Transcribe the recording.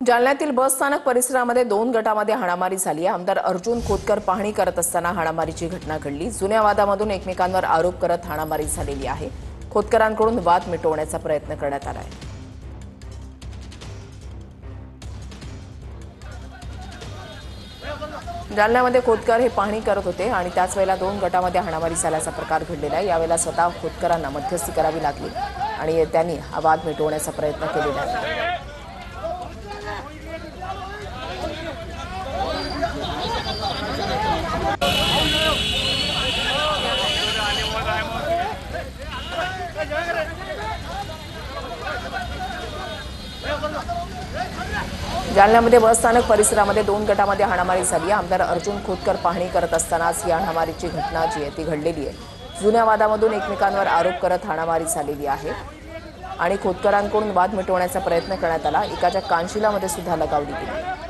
जालन्यातील बस स्थानक परिसरामध्ये 2 गटामध्ये हाणामारी झाली आहे। आमदार अर्जुन खोतकर पाहणी करत असताना हाणामारीची घटना घडली। जुन्या वादामधून एकमेकांवर आरोप करत हाणामारी झालेली आहे। खोतकरांकडून वाद मिटवण्याचा प्रयत्न करण्यात आला आहे। जालन्यामध्ये खोतकर हे पाहणी करत होते आणि त्याच वेळेला 2 गटामध्ये हाणामारी झाल्याचा प्रकार घडलेला आहे। यावेळेला स्वतः खोतकरांना मध्यस्थी करावी लागली आणि त्यांनी हा वाद मिटवण्याचा प्रयत्न केलेला आहे। जालन्यामध्ये बस स्थानक परिसरामध्ये 2 गटामध्ये हाणामारी झाली आहे। आमदार अर्जुन खोतकर पाहणी करत असतानाच या हाणामारीची घटना जी आहे ती घडलेली आहे। जुन्या वादामधून एकमेकांवर आरोप करत हाणामारी झालेली आहे आणि खोतकरांकडून वाद मिटवण्याचा प्रयत्न करण्यात आला। एकाच्या कानशिलामध्ये सुद्धा लगावली गेली।